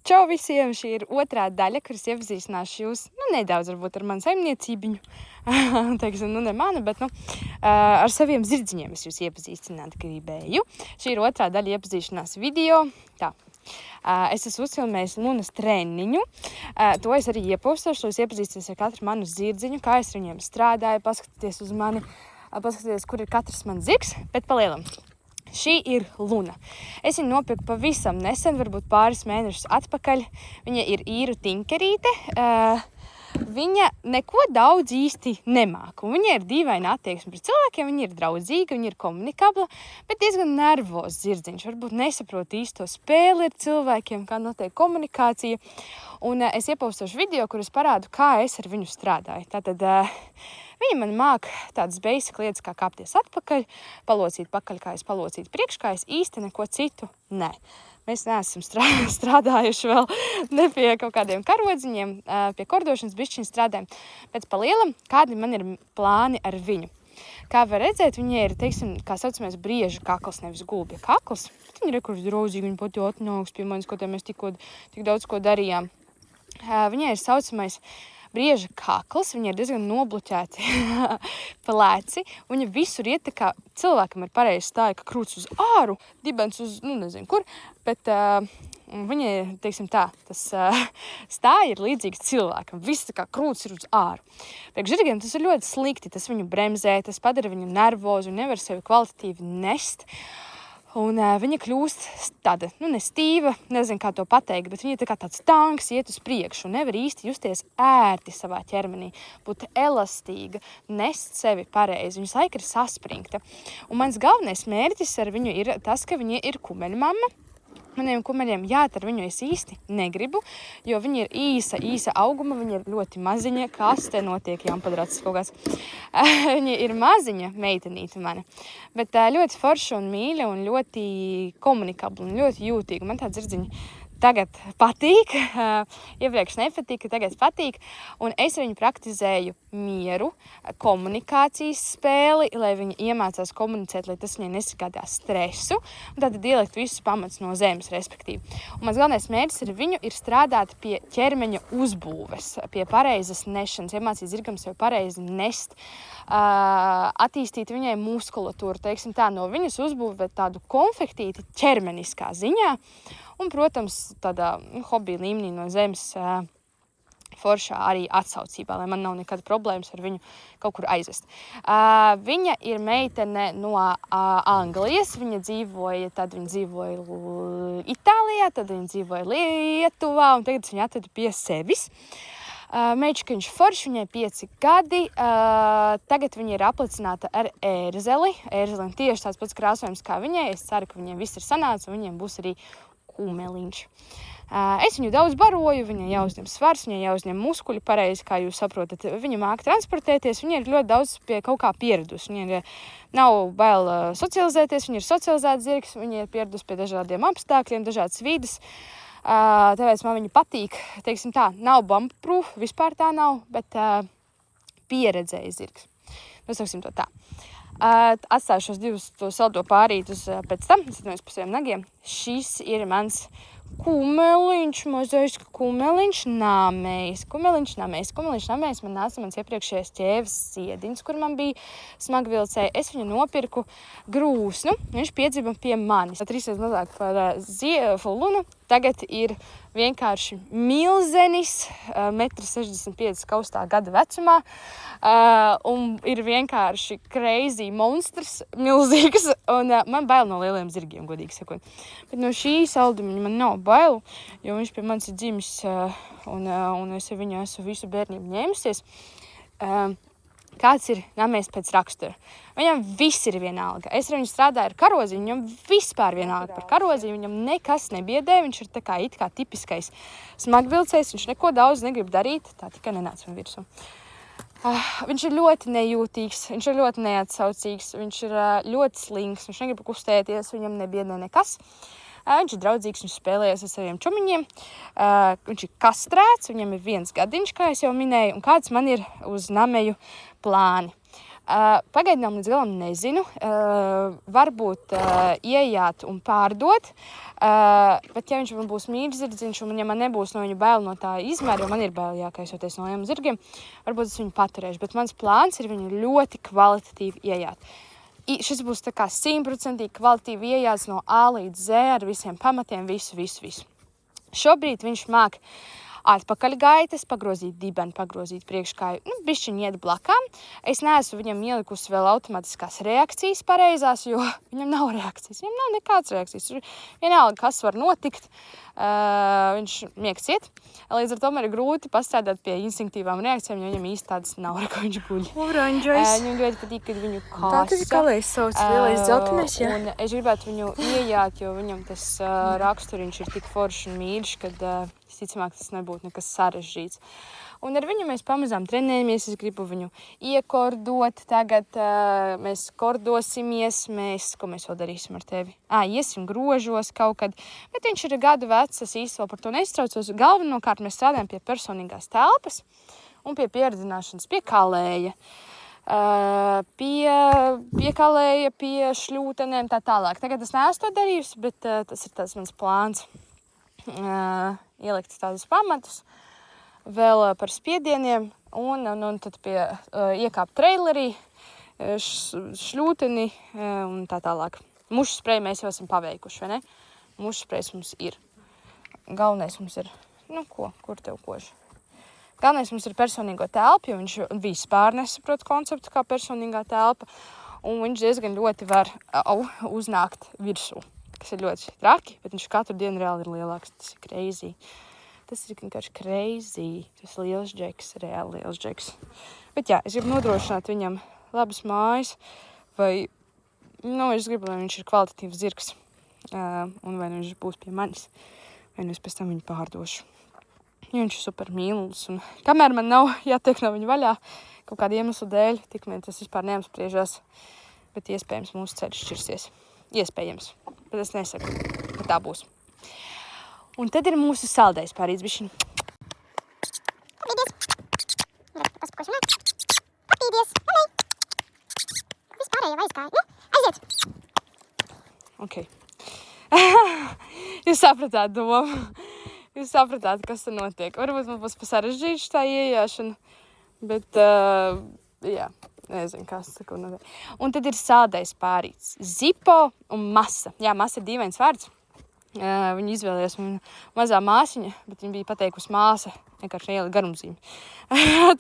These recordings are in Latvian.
Čau visiem! Šī ir otrā daļa, kuras iepazīstināšu jūs, nedaudz varbūt ar manu saimniecībiņu. Teiksim, ne mana, bet, ar saviem zirdziņiem es jūs iepazīstināt gribēju. Šī ir otrā daļa iepazīšanās video. Tā. Es esmu uzfilmējis Lunas treniņu. To es arī iepostošu, jūs iepazīstināties ar katru manu zirdziņu, kā es ar viņiem strādāju, paskatieties uz mani, paskatieties, kur ir katrs mans zirgs, bet palielam. Šī ir Luna. Es viņu nopirku pavisam nesen, varbūt pāris mēnešus atpakaļ. Viņa ir īru tinkerīte. Viņa neko daudz īsti nemāka. Viņa ir dīvaina attieksme pret cilvēkiem, viņa ir draudzīga, viņa ir komunikabla, bet diezgan nervos zirdziņš. Varbūt nesaprot īsto spēli ar cilvēkiem, kā notiek komunikācija. Un es iepostošu video, kur es parādu, kā es ar viņu strādāju. Tātad viņa man māk tādas basic lietas, kā kāpties atpakaļ, palocīt pakaļ, kā es palocītu priekš, kā es īsti neko citu nē. Mēs neesam strādājuši vēl ne pie kaut kādiem karodziņiem, pie kordošanas bišķiņ strādājam. Pēc palielam, kādi man ir plāni ar viņu. Kā var redzēt, viņa ir, teiksim, kā saucamais brieža kakls, nevis gulbja kakls. Bet viņa ir kurš draudzīga, viņa pat jau atnāks pie manis, ko mēs tik daudz ko darījām. Viņai ir saucamais brieža kakls, viņa ir diezgan nobluķēti pleci. Viņa visur iet, tā kā cilvēkam ir pareizi stāja, ka krūts uz āru, dibens uz, nezinu kur, bet viņa ir, teiksim tā, tas stāja ir līdzīgs cilvēkam. Viss tā kā krūts ir uz āru. Priekš žirgiem tas ir ļoti slikti, tas viņu bremzē, tas padara viņu nervozu, nevar sevi kvalitatīvi nest. Un viņa kļūst tāda, nestīva, nezinu, kā to pateikt, bet viņa ir tā kā tāds tanks iet uz priekšu un nevar īsti justies ērti savā ķermenī, būt elastīga, nest sevi pareizi, viņas laika ir saspringta. Un mans galvenais mērķis ar viņu ir tas, ka viņa ir kumeļmamma. Maniem kumeļiem ar viņu es īsti negribu, jo viņa ir īsa auguma, viņa ir ļoti maziņa, kas te notiek, jāmpadrats kaut kāds. Viņa ir maziņa meitenīte mana, bet ļoti forša un mīļa un ļoti komunikabla un ļoti jūtīga. Man tāda zirdziņa tagad patīk, iepriekš nepatika, tagad patīk, un es viņu praktizēju mieru, komunikācijas spēli, lai viņa iemācās komunicēt, lai tas viņai nesagādā stresu, un tad ielikt visus pamats no zemes, respektīvi. Un mans galvenais mērķis ar viņu ir strādāt pie ķermeņa uzbūves, pie pareizas nešanas, iemācīt zirgam sev pareizi nest, attīstīt viņai muskulatūru, teiksim tā, no viņas uzbūvēt tādu konfektīti ķermeniskā ziņā, un, protams, tādā hobija līmenī no zemes foršā arī atsaucībā, lai man nav nekāda problēmas ar viņu kaut kur aizvest. Viņa ir meitene no Anglijas, viņa dzīvoja Itālijā, tad viņa dzīvoja Lietuvā, un tagad viņa atveda pie sevis. Meičkiņš forši, viņai 5 gadi, tagad viņa ir aplicināta ar ērzeli. Ērzelim tieši tāds pats krāsojums kā viņai, es ceru, ka viņiem viss ir sanācis, un viņiem būs arī kumeliņš. Es viņu daudz baroju, viņai jāuzņem svars, viņai jāuzņem muskuļi pareizi, kā jūs saprotat. Viņa māka transportēties, viņa ir ļoti daudz pie kaut kā pieradusi. Viņa nav bail socializēties, viņa ir socializēts zirgs, viņa ir pieradusi pie dažādiem apstākļiem, dažādas vides. Tāpēc man viņa patīk, teiksim tā, nav bomb-proof, vispār tā nav, bet pieredzēja zirgs. Nosauksim to tā. Atstāju šos divus saldo pārītus pēc tam, es pa saviem nagiem. Šis ir mans kumeliņš, mazais kumeliņš namējs. Kumeliņš namējs man nāca mans iepriekšējais ķēves ziediņš, kur man bija smagvilcēji. Es viņu nopirku grūsnu, viņš piedzima pie manis. 3 mazāk par Lunu. Tagad ir vienkārši milzenis, 1,65 m kaustā gada vecumā, un ir vienkārši crazy monstrs, milzīgs, un man bail no lieliem zirgiem, godīgi sakot. Bet no šī saldumiņa man nav bailu, jo viņš pie manis ir dzimis, un es viņu esmu visu bērnību ņēmusies. Kāds ir namējs pēc rakstura? Viņam viss ir vienalga. Es ar viņu strādāju ar karodziņu, viņam vispār vienalga par karodziņu, viņam nekas nebiedē, viņš ir tā kā it kā tipiskais smagvilcējs, viņš neko daudz negrib darīt, tā tikai nenāc man virsū. Viņš ir ļoti nejūtīgs, viņš ir ļoti neatsaucīgs, viņš ir ļoti slings, viņš negrib kustēties, viņam nebiedē nekas. Viņš ir draudzīgs, viņš spēlējas ar saviem čumiņiem, viņš ir kastrēts, viņam ir 1 gadiņš, kā es jau minēju, un kāds man ir uz nameju plāni. Pagaidām līdz galam nezinu. Varbūt iejāt un pārdot. Bet ja viņš man būs mīļzirdziņš un ja man nebūs no viņa bail no tā izmēra, jo man ir bail jākaisoties no lieliem zirgiem, varbūt es viņu paturēšu. Bet mans plāns ir viņu ļoti kvalitatīvi iejāt. Šis būs tā kā 100% kvalitīvi iejāts no A līdz Z ar visiem pamatiem, visu. Šobrīd viņš māk atpakaļ gaitas, pagrozīt dibeni, pagrozīt priekškāju, bišķiņ iet blakām. Es neesmu viņam ielikusi vēl automatiskās reakcijas pareizās, jo viņam nav reakcijas. Viņam nav nekādas reakcijas. Vienalga, kas var notikt, viņš miegs iet. Līdz ar to man ir grūti pastrādāt pie instinktīvām reakcijām, jo viņam īsti tādas nav, ko viņš guļ. Oranžais. Viņam ļoti patīk, kad viņu kāsa. Tā tas ir kalējs sauc, lielais dzeltenais, jā. Un es gribētu viņu iejāt, jo viņam tas raksturiņš ir tik foršs un mīļš, kad visticamāk tas nebūtu nekas sarežģīts. Un ar viņu mēs pamazām trenējamies, es gribu viņu iekordot, tagad mēs kordosimies, ko mēs vēl darīsim ar tevi? Iesim grožos kaut kad, bet viņš ir gadu vecs, es īsti vēl par to nestraucos. Galvenokārt mēs strādājam pie personīgās telpas un pie pieredzināšanas, pie kalēja, pie kalēja, pie šļūtenēm, tā tālāk. Tagad es neesmu to darījusi, bet tas ir tas mans plāns, ielikt tādus pamatus, vēl par spiedieniem un tad pie iekāpt trailerī, šļūteni un tā tālāk. Mušu spreju mēs jau esam paveikuši, vai ne? Mušu sprejs mums ir. Galvenais mums ir, kur tev koši? Galvenais mums ir personīgo telpu, jo viņš vispār nesaprot konceptu kā personīgā telpa, un viņš diezgan ļoti var uznākt virsū, kas ir ļoti traki, bet viņš katru dienu reāli ir lielāks, tas ir crazy. Tas ir vienkārši crazy. Tas ir liels džeks, reāli liels džeks. Bet jā, es gribu nodrošināt viņam labas mājas, vai, es gribu, lai viņš ir kvalitatīvs zirgs, un vai viņš būs pie manis, vai es pēc tam viņu pārdošu. Jo viņš ir super mīlulis, un kamēr man nav jātiek no viņa vaļā, kaut kādu iemeslu dēļ, tikmēr tas vispār neapspriežās, bet iespējams mūsu ceļš šķirsies. Iespējams, bet es nesaku, ka tā būs. Un tad ir mūsu saldējs pārīdz bišķiņ. Papīdies! Vispārējo aizgāju. Aiziet! Ok. Jūs sapratāt domu. Jūs sapratāt, kas tur notiek. Varbūt man būs pasarežģīts tā iejāšana, bet, jā, nezinu, kas tā ko notiek. Un tad ir saldējs pārīdz. Zipo un masa. Jā, masa ir dīvains vārds. Viņu izvēlējās mazā māsiņa, bet viņa bija pateikusi māsa, vienkārši iela garumzīme.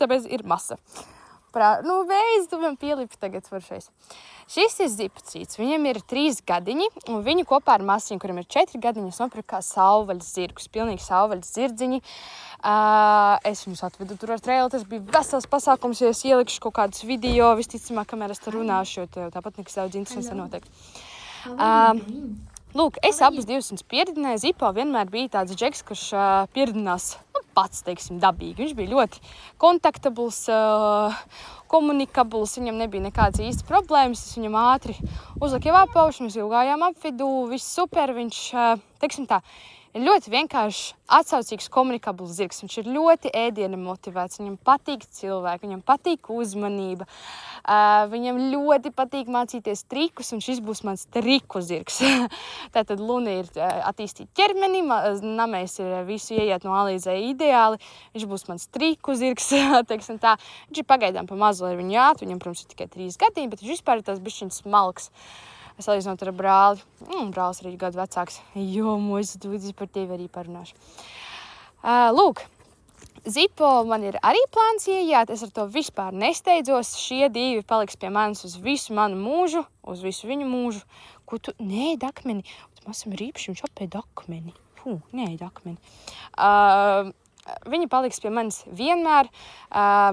Tāpēc ir masa. Veids, tu man pielipi tagad varšais. Šis ir zipacīts, viņam ir 3 gadiņi, un viņu kopā ar māsiņu, kuram ir 4 gadiņi, es nopirku kā savvaļas zirgus, pilnīgi savvaļas zirdziņi. Es viņus atvedu tur ar trailu, tas bija vesels pasākums, ja es ielikšu kaut kādus video, visticamāk, kamēr es te runāšu, jo tāpat nekas daudz interesants nenotiek. Lūk, es abus divus pieredināju. Zipo vienmēr bija tāds džeks, kurš pieredinās pats, teiksim, dabīgi. Viņš bija ļoti kontaktabuls, komunikabls, viņam nebija nekādas īstas problēmas. Es viņam ātri uzliku jau apaušu, mēs jau gājām apvidū, viss super. Viņš, teiksim tā, ir ļoti vienkārši atsaucīgs komunikabls zirgs. Viņš ir ļoti ēdiena motivēts, viņam patīk cilvēki, viņam patīk uzmanība. Viņam ļoti patīk mācīties trikus, un šis būs mans triku zirgs. Tātad Luna ir attīstīt ķermeni, namēs ir visu ieiet no A līdz Z ideāli. Viņš būs mans triku zirgs, teiksim tā. Viņš ir pagaidām pa mazu, lai viņu jāt, viņam, protams, ir tikai 3 gadiņi, bet viņš vispār ir tās bišķiņas smalks. Es salīdzinot ar brāli. Brālis arī gadu vecāks. Jo, mūsu dūdzi par tevi arī parunāšu. Lūk, Zipo man ir arī plāns iejāt. Es ar to vispār nesteidzos. Šie 2 paliks pie manis uz visu manu mūžu, uz visu viņu mūžu. Ko tu? Nē, akmeni. Masam rīpši, viņš apēd akmeni. Nē, akmeni. Viņi paliks pie manis vienmēr.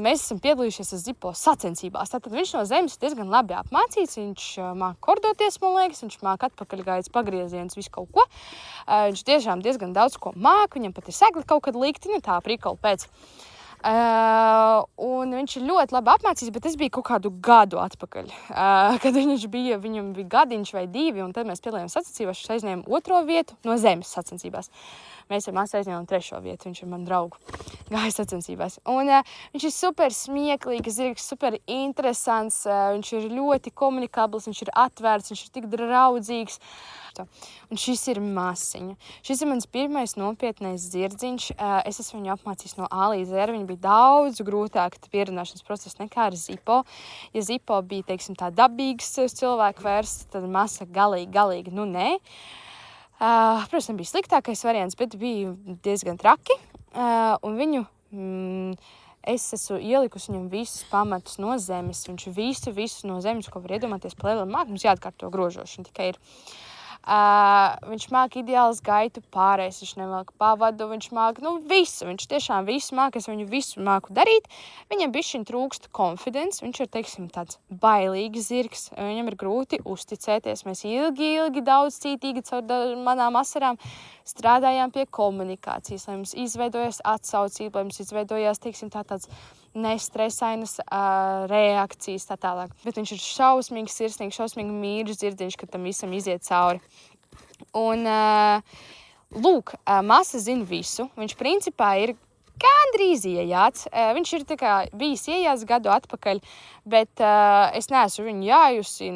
Mēs esam piedalījušies Zipo sacensībās. Tātad viņš no zemes diezgan labi apmācīts. Viņš māk kordoties, man liekas. Viņš māk atpakaļgājas pagrieziens, visu kaut ko. Viņš tiešām diezgan daudz ko māk. Viņam pat ir segli kaut kad likti, tā prikola pēc. Un viņš ir ļoti labi apmācīts, bet tas bija kaut kādu gadu atpakaļ. Kad viņam bija gadiņš vai 2, un tad mēs piedalījāmies sacensībās, viņš aizņēma 2. vietu no zemes sacensībās. Mēs ar māsu aizņēmām 3. vietu, viņš ir man draugu gāja sacensībās. Un viņš ir super smieklīgs zirgs, super interesants, viņš ir ļoti komunikabls, viņš ir atvērts, viņš ir tik draudzīgs. Un šis ir Masiņa. Šis ir mans pirmais nopietnais zirdziņš. Es esmu viņu apmācījis no A līdz Z. Viņa bija daudz grūtāk pierunāšanas process nekā ar Zipo. Ja Zipo bija, teiksim, tā dabīgs cilvēku vērsts, tad Masa galīgi, nu nē. Protams, nebija sliktākais variants, bet bija diezgan traki. Un viņu es esmu ielikusi viņam visus pamatus no zemes. Viņš visu no zemes, ko var iedomāties pa lielam māk. Mums jāatkārto grožošana tikai ir. Viņš māk ideāls gaitu pārējais, viņš nevelk pavadu, viņš māk, visu, viņš tiešām visu māk, es viņu visu māku darīt. Viņam bišķiņ trūkst confidence, viņš ir, teiksim, tāds bailīgs zirgs, viņam ir grūti uzticēties. Mēs ilgi daudz cītīgi caur manām asarām strādājām pie komunikācijas, lai mums izveidojas atsaucība, lai mums izveidojās, teiksim, tāds nestresainas reakcijas tā tālāk. Bet viņš ir šausmīgs, sirsnīgs, šausmīgi mīļš zirdziņš, kad tam visam iziet cauri. Un, lūk, Masa zina visu. Viņš principā ir gandrīz iejāts. Viņš ir tā kā bijis iejāts gadu atpakaļ, bet es neesmu viņu jājusi,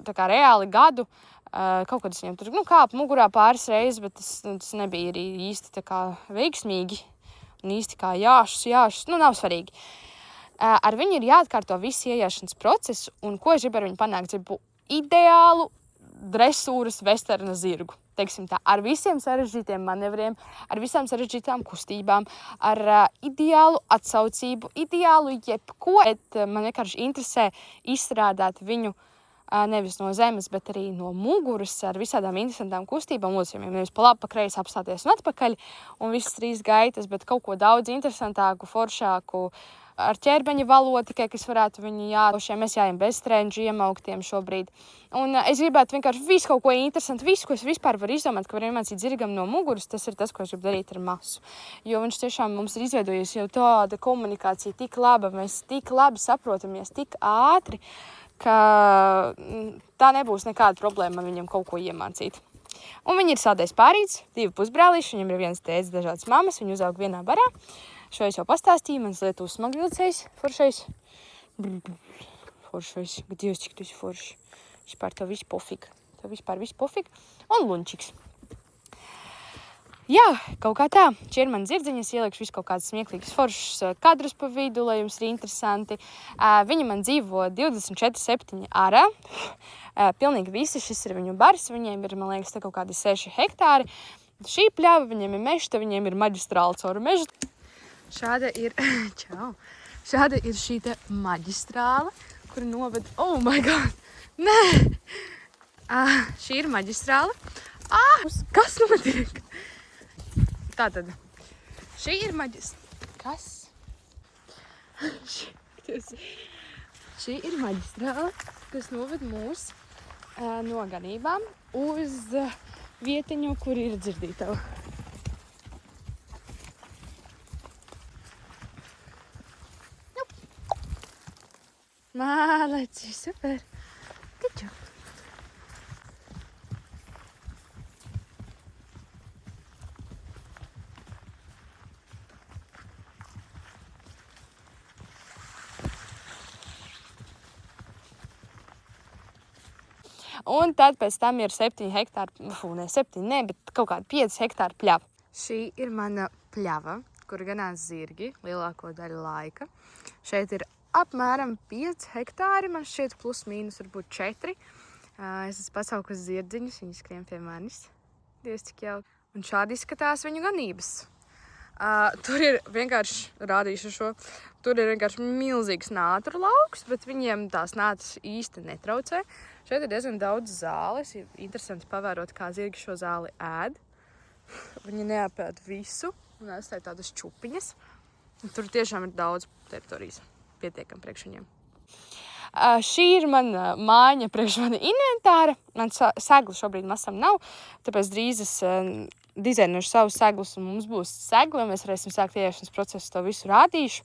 tā kā reāli gadu. Kaut kad es viņam tur, kāpu mugurā pāris reizes, bet tas nebija arī īsti tā kā veiksmīgi. Un īsti kā jāšus, nav svarīgi. Ar viņu ir jāatkārto visu iejāšanas procesu, un ko es gribu ar viņu panākt? Gribu ideālu dresūras vesterna zirgu. Teiksim tā, ar visiem sarežģītiem manevriem, ar visām sarežģītām kustībām, ar ideālu atsaucību, ideālu jebko. Bet man vienkārši interesē izstrādāt viņu nevis no zemes, bet arī no muguras ar visādām interesantām kustībām, locījumiem. Nevis pa labi, pa kreisi apstāties un atpakaļ un visas 3 gaitas, bet kaut ko daudz interesantāku, foršāku, ar ķermeņa valodu tikai, kas varētu viņu mēs jājam bez trendžu iemauktiem šobrīd. Un es gribētu vienkārši visu kaut ko interesantu, visu, ko es vispār varu izdomāt, ka var iemācīt zirgam no muguras, tas ir tas, ko es gribu darīt ar Masu. Jo viņš tiešām mums ir izveidojies jau tāda komunikācija tik laba, mēs tik labi saprotamies, tik ātri, ka tā nebūs nekāda problēma viņam kaut ko iemācīt. Un viņi ir sādais pārīts, 2 pusbrālīši, viņam ir 1 tēvs, dažādas mammas, viņi uzaug vienā barā. Šo es jau pastāstīju, mans Lietuvas smagvilcējs, foršais. Foršais, Dievs, cik tu esi forši. Vispār tev viss pofik. Un lunčiks. Jā, kaut kā tā. Šie ir mani zirdziņi, es ielikšu visu kaut kādas smieklīgas foršas kadrus pa vidu, lai jums ir interesanti. Viņi man dzīvo 24/7 ārā. Pilnīgi visi, šis ir viņu bars, viņiem ir, man liekas, kaut kādi 6 hektāri. Šī pļava, viņiem ir meža, viņiem ir maģistrāla caur mežu. Šāda ir šī te maģistrāla, kur noved, oh my god, nē! Šī ir maģistrāla. Kas notiek? Tātad, šī ir Kas? Šī ir maģistrāla, kas noved mūs no ganībām uz vietiņu, kur ir dzirdītava. Māleci, super! Good job! Un tad pēc tam ir 7 hektāri, bet kaut kādi 5 hektāri pļava. Šī ir mana pļava, kur ganās zirgi lielāko daļu laika. Šeit ir apmēram 5 hektāri, man šķiet plus mīnus varbūt 4. Es esmu pasaukusi zirdziņus, viņi skrien pie manis. Dievs, cik jauki. Un šādi izskatās viņu ganības. Tur ir vienkārši, rādīšu šo, tur ir vienkārši milzīgs nātru lauks, bet viņiem tās nātras īsti netraucē. Šeit ir diezgan daudz zāles, ir interesanti pavērot, kā zirgi šo zāli ēd. Viņi neapēd visu un atstāja tādas čupiņas. Tur tiešām ir daudz teritorijas pietiekam priekš viņiem. Šī ir mana mājiņa priekš mana inventāra. Man seglu šobrīd masam nav, tāpēc drīz es dizainuši savus seglus, un mums būs segli, un mēs varēsim sākt ieiešanas procesu, to visu rādīšu,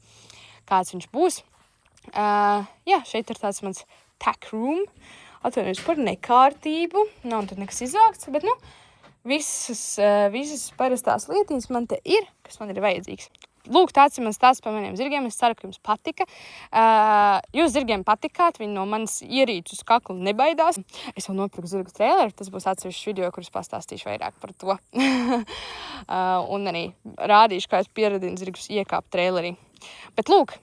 kāds viņš būs. Jā, šeit ir tāds mans tech room. Atvainojos par nekārtību, nav tur nekas izvākts, bet, visas parastās lietiņas man te ir, kas man ir vajadzīgs. Lūk, tāds ir mans stāsts par maniem zirgiem. Es ceru, ka jums patika. Jūs zirgiem patikāt, viņi no manas ierīču uz kaklu nebaidās. Es vēl nopirku zirgu traileru, tas būs atsevišķs video, kurus pastāstīšu vairāk par to. Un arī rādīšu, kā es pieradinu zirgus iekāpt trailerī. Bet lūk,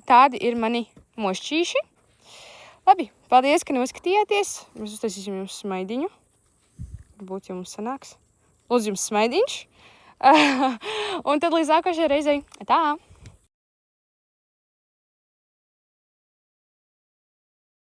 tādi ir mani mošķīši. Labi, paldies, ka noskatījāties. Mēs uztaisīsim jums smaidiņu. Varbūt jums sanāks. Lūdzu, jums smaidiņš. Un tad līdz nākošajai reizei. Tā!